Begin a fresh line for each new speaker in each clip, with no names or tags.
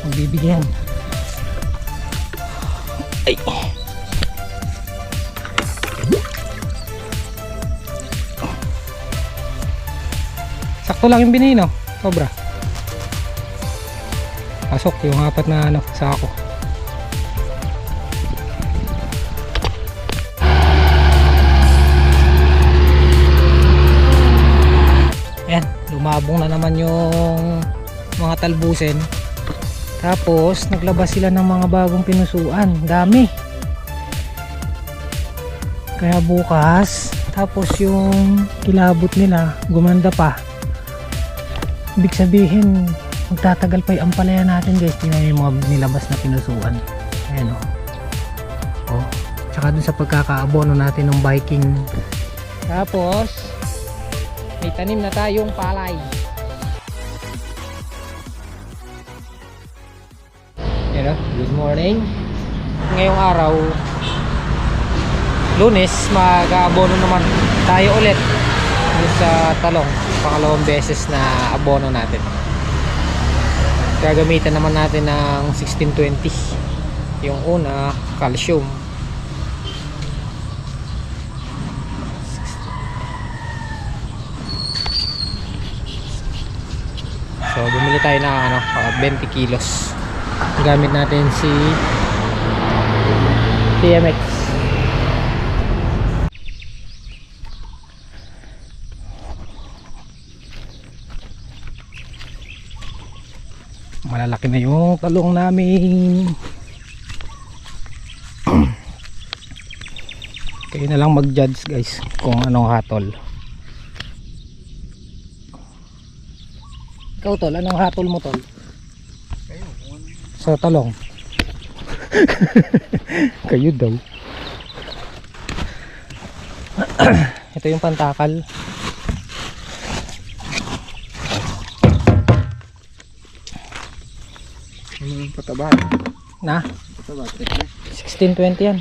Magbibigyan. Ay. Sakto lang yung binhi, no? Sobra. Pasok yung apat na ano, sako. Ayan, lumabong na naman yung mga talbusin. Tapos naglabas sila ng mga bagong pinusuan. Dami. Kaya bukas, tapos yung kilabot nila gumanda pa. Ibig sabihin magtatagal pa yung ampalaya natin, guys. Tingnan yung mga nilabas na pinusuan. Ayan o. Oh. Tsaka dun sa pagkakaabono natin ng biking. Tapos may tanim na tayong palay. Ayan o. Good morning. Ngayong araw, Lunes, mag-aabono naman tayo ulit sa talong. Pangalawang beses na abono natin. Gagamitan naman natin ng 1620. Yung una, calcium. So bumili tayo ng 20 kilos. Gamit natin si TMX. Malalaki na yung talong namin. Kayo na lang mag-judge, guys, kung anong hatol. Ikaw, tol, anong hatol mo, tol? Sa talong. Kayo daw. Ito yung pantakal.
Pataba.
Na?
Pataba.
1620 yan.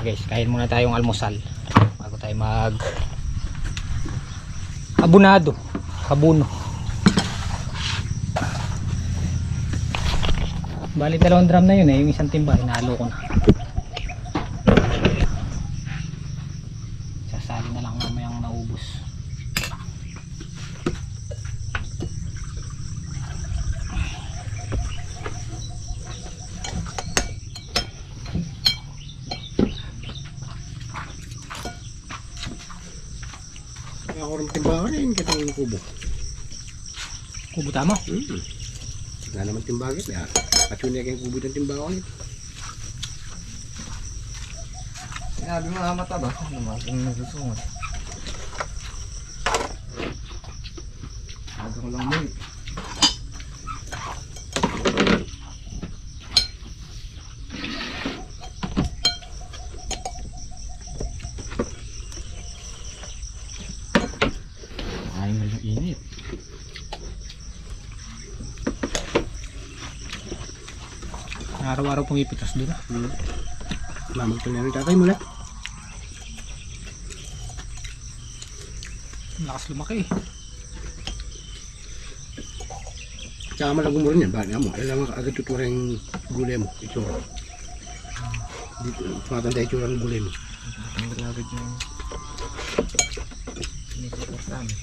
Guys, kain muna tayong almusal bago tayo mag abunado, habuno. Bali 2 drum na yun yung isang timba hinalo ko na. Sasali na lang mamayang naubos.
Ako rin timbangan yun, kita yung kubo.
Kubo tama?
Wala naman timbagit. Patsunya kayong kubo ng timbangan ito. Sinabi mga mata ba? Ano ba? Kung nasusunod. Aga ko lang mo eh. Ay, ngayon init.
Araw-araw pumipitas doon.
Mamag ito na rin tatay mula.
Lakas lumaki.
Tsaka malagong mo rin yan. Bakit nga mo? Alam mo agad tutura yung gulay mo. Itsura. Dito, tumatanda itsura ng gulay mo.
Ang agad yung pinipitas namin.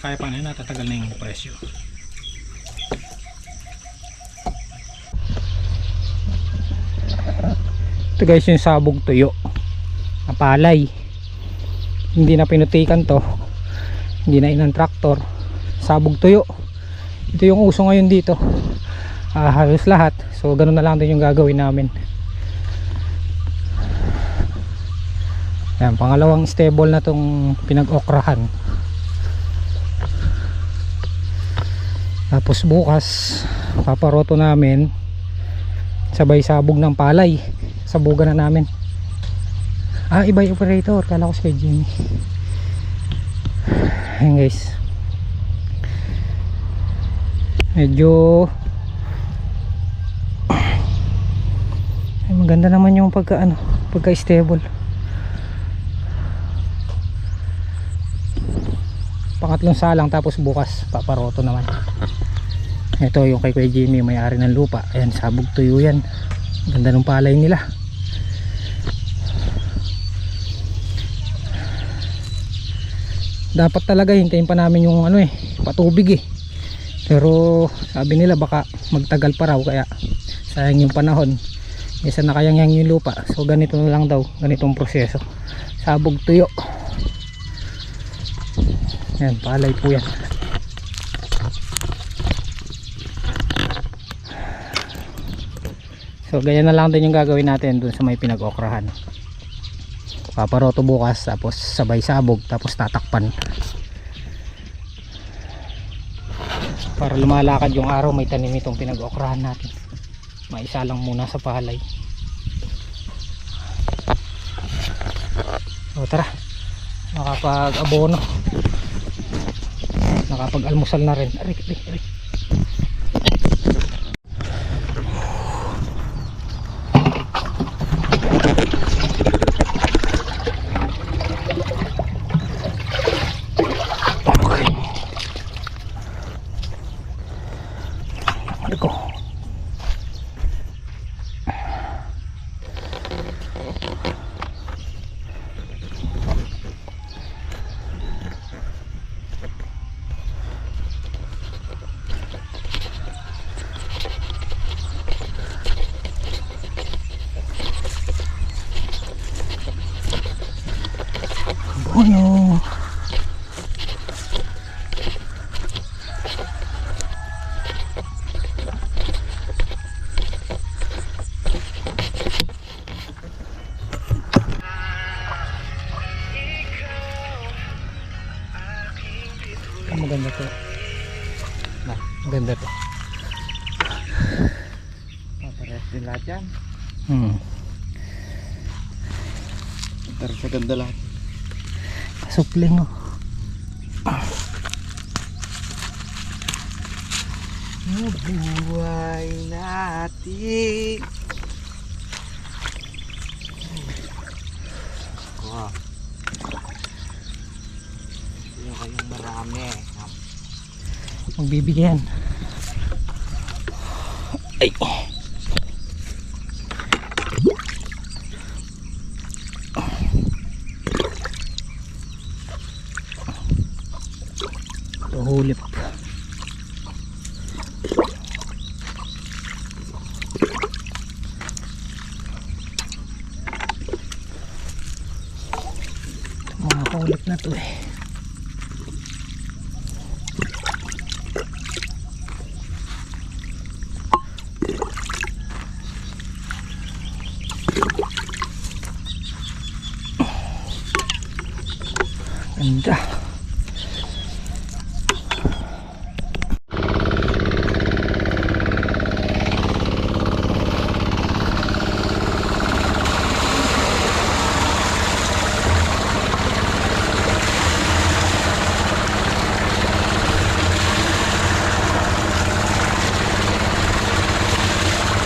Kaya pa na natatagal na yung presyo. Ito guys yung sabog tuyo na palay. Hindi na pinutikan to, hindi na inang traktor. Sabog tuyo. Ito yung uso ngayon dito. Halos lahat. So ganun na lang din yung gagawin namin. Ayan, pangalawang stable na tong pinag-okrahan. Tapos bukas paparoto namin sabay sabog ng palay. Sabugan na namin. Iba yung operator. Kala ko si Jimmy. Ayan guys. Medyo maganda naman yung pagka stable. pangatlong salang, tapos bukas paparoto naman. Ito yung kay Kuya Jimmy, may-ari ng lupa. Ayan, sabog tuyo yan. Ganda ng palay nila. Dapat talaga hintayin pa namin yung ano patubig pero sabi nila baka magtagal pa raw, kaya sayang yung panahon. Isa nakayangyang yung lupa, so ganito na lang daw, ganitong proseso, sabog tuyo. Yan, palay po yan. So ganyan na lang din yung gagawin natin dun sa may pinag-okrahan. Paparoto bukas, tapos sabay sabog, tapos tatakpan para lumalakad yung araw. May tanim itong pinag-okrahan natin, maisa lang muna sa palay. So tara, nakapag-abono, nakapag-almusal na rin. Arik. Ano? Maganda to. Maganda to.
Pares din lahat yan. Pero sa ganda lahat.
Supling
Buhay natin. Wow. Yung kayong marami.
magbibigyan. Ay. Hulip. Mga hulip na to eh. Ganda.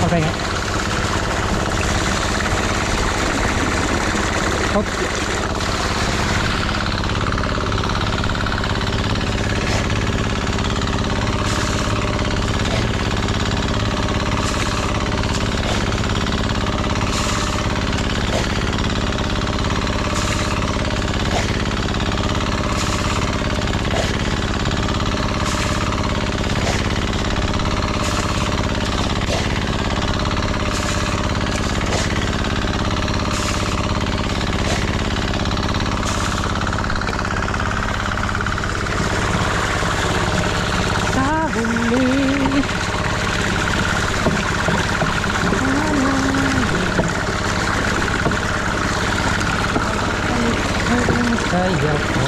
Okay. Hop. Saya po.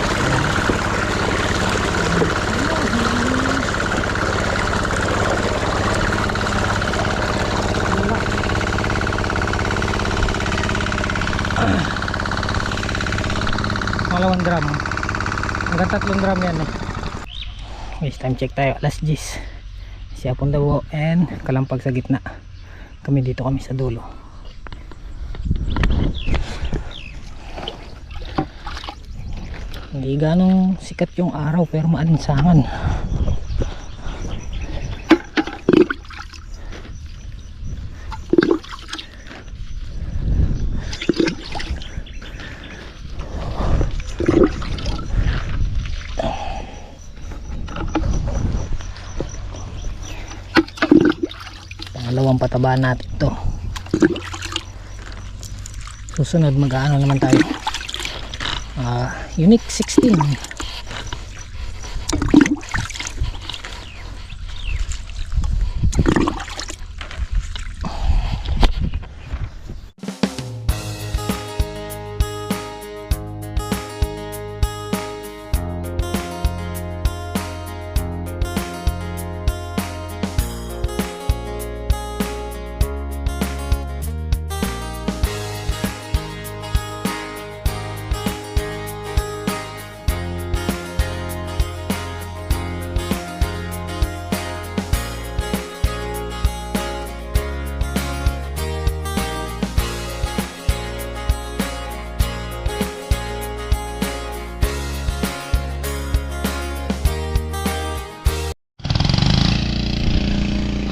Malawang drum. Hanggang 3 drum yan eh. Guys, time check tayo. Alas 10. Siapon daw and Kalampag sa gitna. Kami dito kami sa dulo. Hindi ganong sikat yung araw pero maalinsangan. Pangalawang pataba natin to. Susunod mag-aano naman tayo, Unique 16.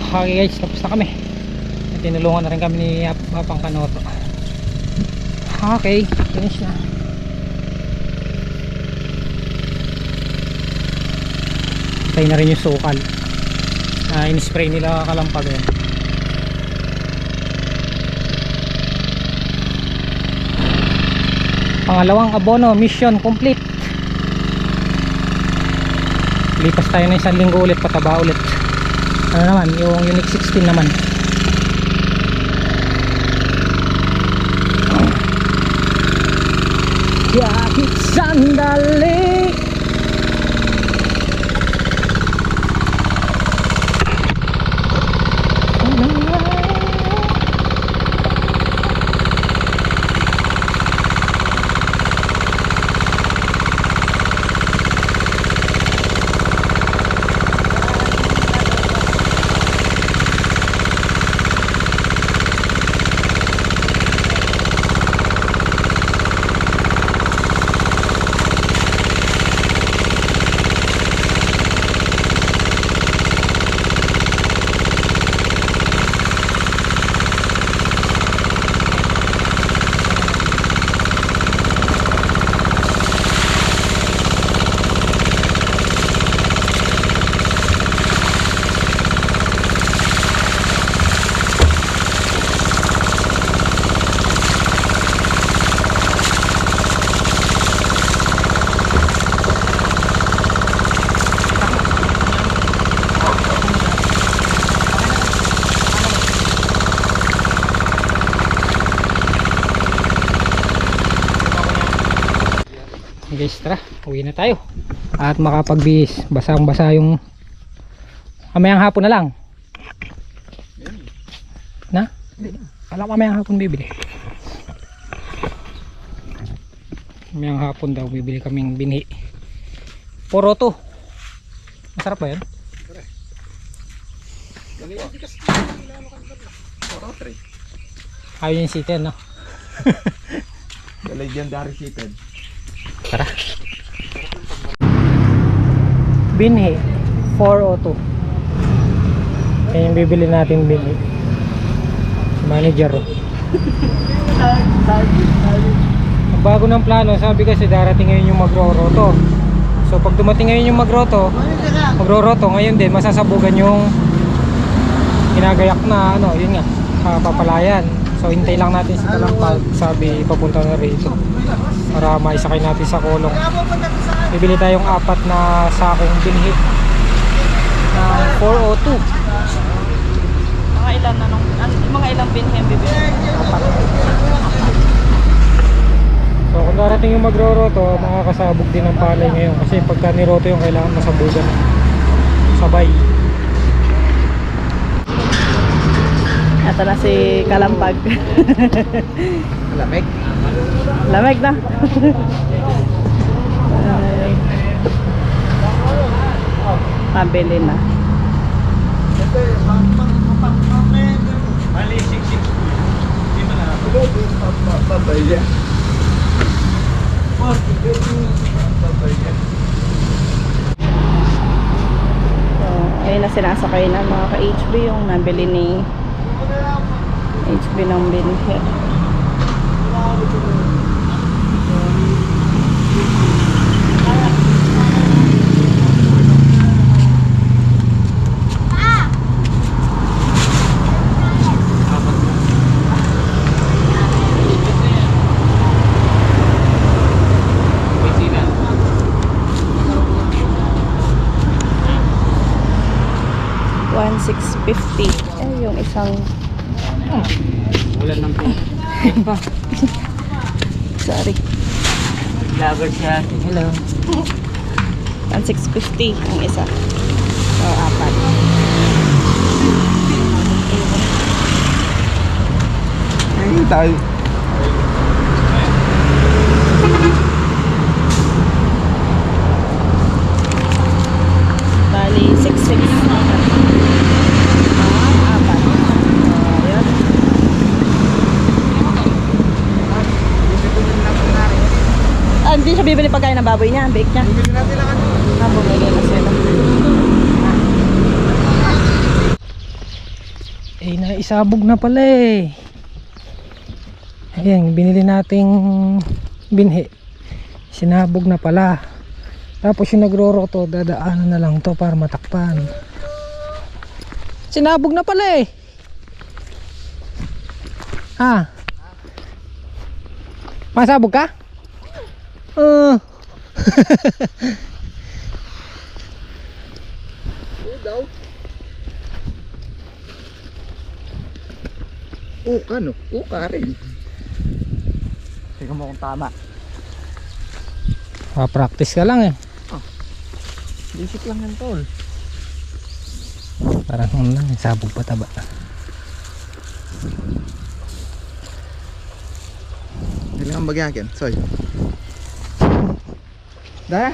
Okay guys, tapos na kami. Tinulungan na rin kami ni Apang Kanoto. Okay, finish na. Patay na rin yung sukal. In-spray nila Kalampag yun. Pangalawang abono, mission complete. Lipas tayo na 1 linggo ulit, pataba ulit. Ano naman, yung Unique 16 naman. Kahit sandali. Guys, tara, uwi na tayo at makapagbihis. Basang basa yung mamayang hapon na lang na? Alam ko mamayang hapon bibili. Mamayang hapon daw bibili kaming binhi. Poroto. Masarap ba yan? Ayun yung siten, no?
The legendary seated.
Tara. Binhi 402. Yan yung bibili natin binhi. Manager. Bago ng plano, sabi kasi darating ngayon yung magro-roto. So pag dumating ngayon yung magro-roto, ngayon din masasabugan yung ginagayak na ano, yun nga, papalayan. So hintay lang natin si Kalampag, sabi papunta na rito para maisakay natin sa kulong. Bibili tayong 4 na sakong binhi na 402.
Mga ilan na nung mga ilang binhi bibili?
4. So kung darating yung magro-roto, makakasabog din ng palay ngayon kasi pagka niroto yung kailangan masabugan sabay.
Ito na si Kalampag.
Lamig.
Lamig na. Pabili na.
Mali, 6-6. Hindi mo na.
So, ayun na sinasakay na mga ka-HB yung nabili ni HB ng binhi. $1,650. Eh, yung isang
Ulan ng
sorry.
vlogger siya. Hello.
1,650 ang isa. So, apat.
Ay, tayo.
Bali, 6,600. Apat. Ayan. Hindi siya bibili pagkain ng baboy niya, bake niya.
Bumili natin lang ano.
Bumili na sila.
Eh, naisabog na pala eh. Ayan, binili nating binhi. Sinabog na pala. Tapos yung nagroroto, dadaanan na lang to para matakpan. Sinabog na pala eh. Ha? Masabog ka?
daw. Uka no? Uka rin. Tingnan mo kung tama.
Practice ka lang eh.
Basic lang yan tol.
Parang ano lang, sabog pa taba.
Hindi lang bagyakin. Soy. Dahil?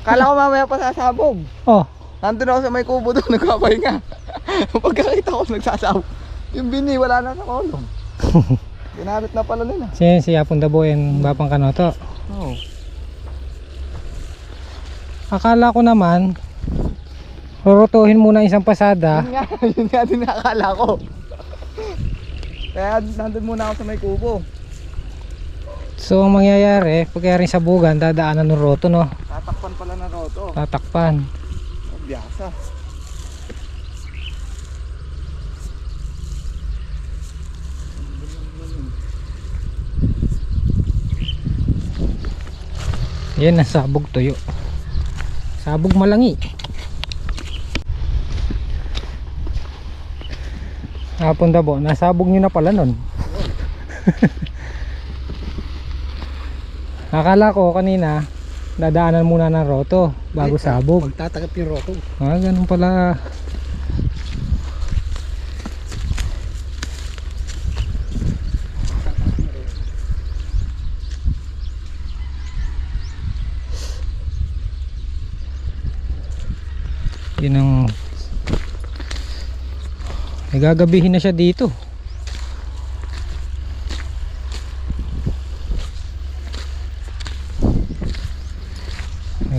Kala ko mamaya pa sasabog.
Oh,
Nandun ako sa may kubo doon, nagpapahinga. Pagkakita ko nagsasabog. Yung bini, wala na sa kolong. Ginamit na pala nila.
si Apon Daboy and Bapang Kanoto.
Oo.
Akala ko naman, rurutuhin muna isang pasada.
Yun nga din nakakala ko. Kaya nandun muna ako sa may kubo.
So ang mangyayari, pagkayari sa bugan, dadaanan ng roto, no?
Tatakpan pala ng roto.
Tatakpan.
Oh, biyasa.
Yan ang sabog tuyo. Sabog malangi. Hapon Dabo, nasabog nyo na pala nun. Akala ko kanina dadaanan muna ng roto bago sabog.
Magtatagap yung roto.
Ganun pala. Yun ang nagagabihin na siya dito.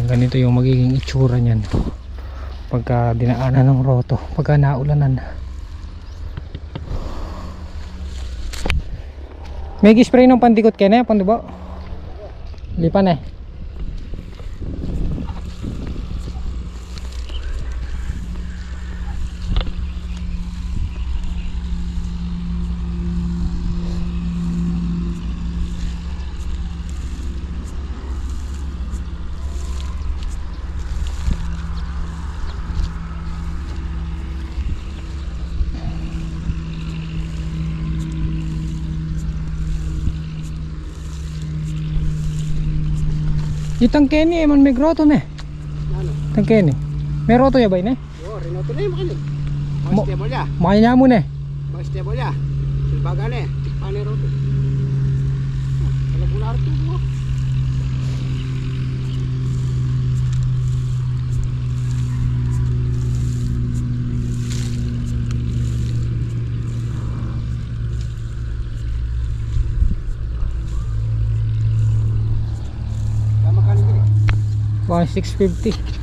Ganito yung magiging itsura niyan pagka dinaanan ng roto, pagka naulanan. May spray ng pandikot ka na, Pandubo? Lipan eh. Yung tangkeni man may groto na eh.
Ano?
Tangkeni. May roto ya ba ini?
Oo, rinoto na yung makinig.
Mo-
Mga stable ya.
Makanya mo na eh.
Mga stable ya. Silbaga na eh. Tikpa na yung roto. Alam mo na ito mo. Tama ka nito eh.
1,650.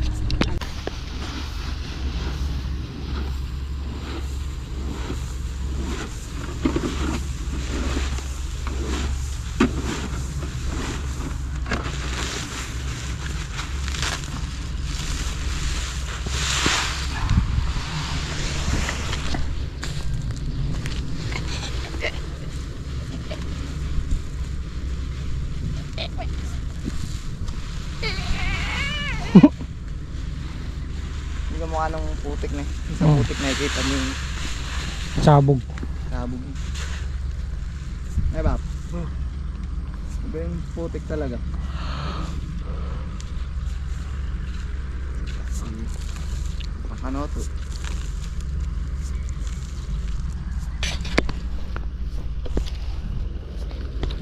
Hindi ka mukha ng putik na eh. Isang putik na ikita mo yung
Sabog.
sabog. Ay bab. Iba yung putik talaga. Pakano to.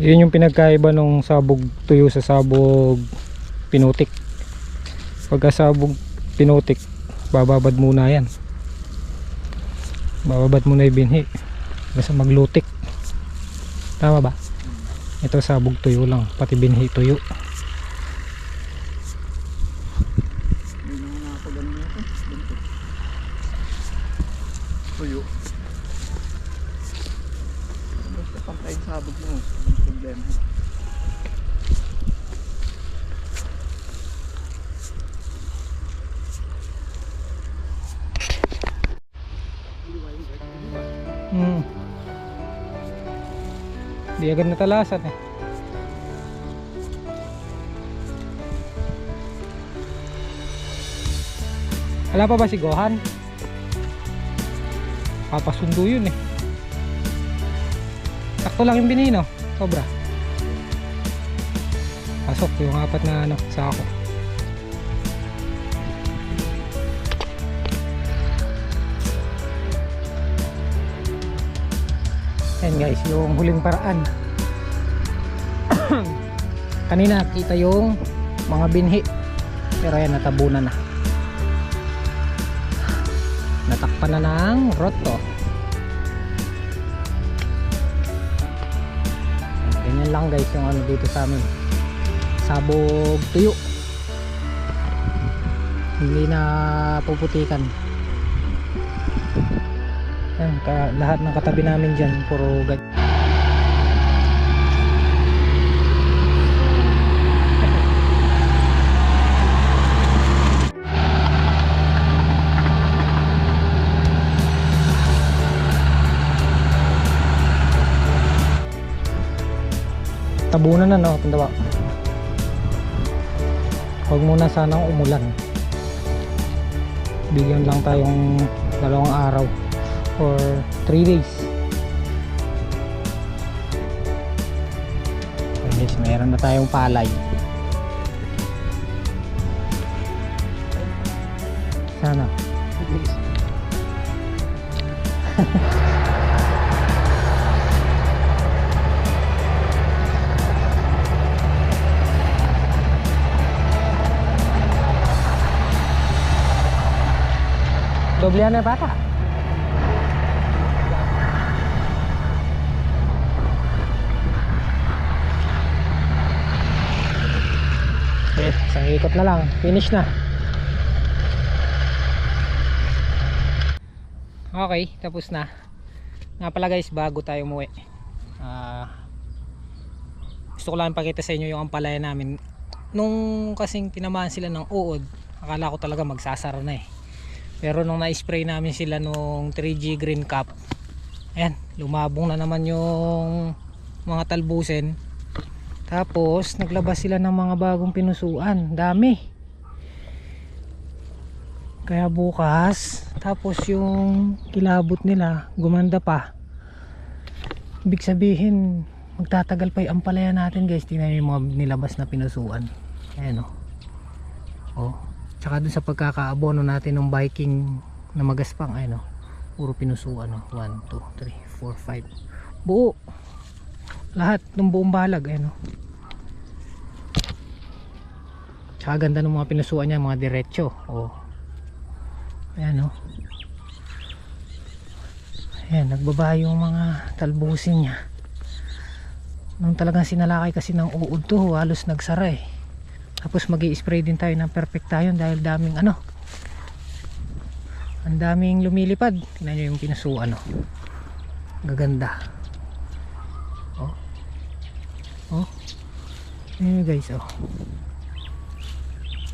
Yun yung pinagkaiba nung sabog tuyo sa sabog pinutik. Pagka sabog pinutik, bababad muna yan. Bababad muna yung binhi kasi maglutik. Tama ba? Ito sabog tuyo lang, pati binhi tuyo.
Hindi naman nakapagano nito. Tuyo. Basta pantay yung sabog mo. Ang problema.
Di agad natalasan eh. Wala pa ba si Gohan? Papasundo yun eh. Sakto lang yung binino. Sobra. Pasok yung apat na ano, sako. Ayan guys, yung huling paraan. Kanina kita yung mga binhi, pero ayan, natabunan na. Natakpan na ng roto. Ganyan lang guys yung ano dito sa amin. Sabog tuyo. Hindi na puputikan. Yan, lahat ng katabi namin dyan puro ganyan. Tabunan na no, punta ba? Huwag muna sanang umulan. Bigyan lang tayong 2 araw or 3 days. Okay guys, meron na tayong palay. Sana. Doblehan na bata. Okay, isang ikot na lang. Finish na. Okay, tapos na. Nga pala guys, bago tayo umuwi, gusto ko lang pakita sa inyo yung ampalaya namin. Nung kasing tinamaan sila ng uod, akala ko talaga magsasara na eh. Pero nung na-spray namin sila nung 3G green cap, ayan, lumabong na naman yung mga talbusin. Tapos naglabas sila ng mga bagong pinusuan, dami. Kaya bukas, tapos yung kilabot nila gumanda pa. Ibig sabihin magtatagal pa yung ampalaya natin guys. Tingnan yung mga nilabas na pinusuan. Ayan o. Oh. Tsaka dun sa pagkakaabono natin ng Viking na magaspang, ayun o, puro pinusuan o. 1, 2, 3, 4, 5 buo. Lahat ng buong balag, ayun o. Tsaka ganda ng mga pinusuan niya, mga diretso o. Ayan o. Ayan, nagbaba yung mga talbusin niya. Nung talagang sinalakay kasi ng uod to, halos nagsara eh. Tapos magi-spray din tayo ng perfectayon dahil daming ano, ang daming lumilipad. Tingnan nyo yung pinasuan, oh. Gaganda. Oh. Oh. Ayan guys, oh.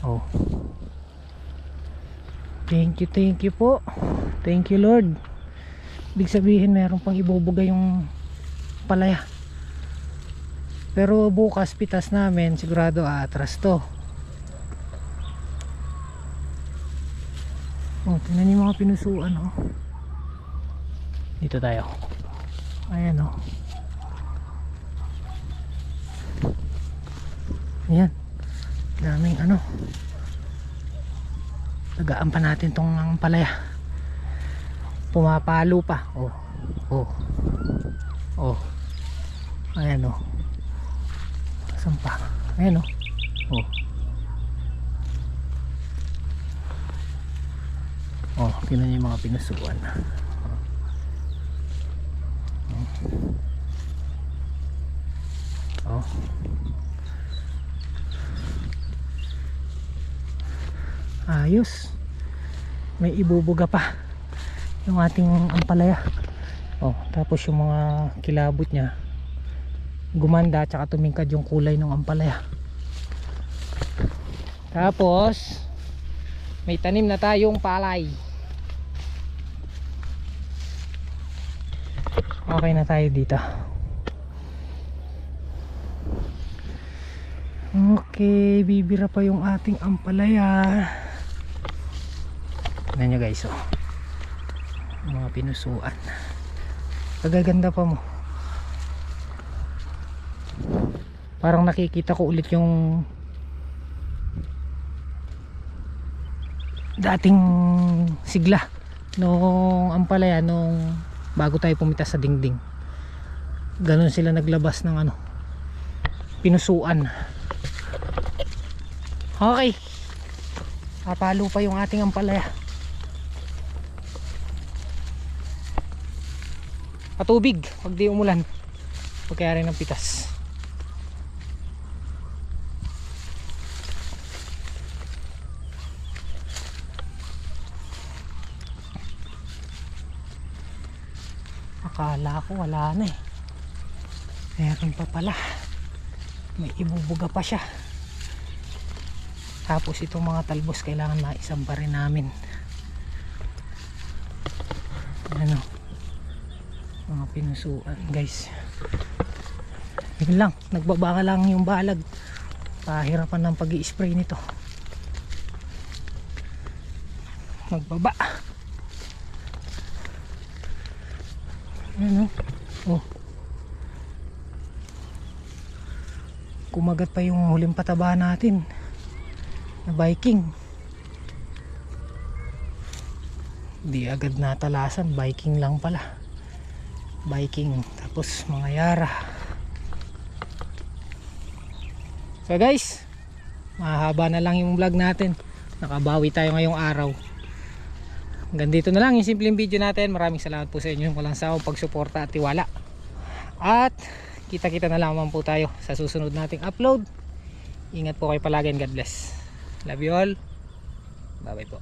Oh. Thank you po. Thank you Lord. Ibig sabihin meron pang ibubuga yung palaya. Pero bukas pitas namin sigurado aatras to. Oh, tingnan niyo mga pinusuan, oh. Dito tayo. Ayan, oh. Ayan. Daming ano. Tagaan pa natin tong palaya. Pumapalo pa. Oh. Oh. Oh. Ayan, oh. Saan pa? Ayan, oh. Oh. Oh, tingnan niyo yung mga pinusuan. Oh. Ayos. May ibubuga pa yung ating ampalaya. Oh, tapos yung mga kilabot niya gumanda at saka tumingkad yung kulay ng ampalaya. Tapos may tanim na tayong palay. Okay na tayo dito. Okay, bibira pa yung ating ampalaya. Tignan nyo guys, oh. Mga pinusuan. Kagaganda pa mo. Parang nakikita ko ulit yung dating sigla nung ampalaya nung bago tayo pumitas sa dingding. Ganon sila naglabas ng ano, pinusuan. Okay, papalo pa yung ating ampalaya. Patubig pag di umulan, pagkayari ng pitas. Akala ko wala na eh. Meron pa pala. May ibubuga pa siya. Tapos itong mga talbos kailangan maisamba rin namin. Ano? Mga pinusuan guys. Yun lang. Nagbabaka lang yung balag. Pahirapan ng pag-i-spray nito. Magbaba. Ano? Oh. Kumagat pa yung huling pataba natin na Viking. Di agad natalasan, Viking lang pala. Viking, tapos mga Yara. So guys, mahaba na lang yung vlog natin. Nakabawi tayo ngayong araw. Hanggang dito na lang yung simpleng video natin. Maraming salamat po sa inyo. Walang sawang pagsuporta at tiwala. At kita-kita na lamang po tayo sa susunod nating upload. Ingat po kayo palagi and God bless. Love you all. Bye bye po.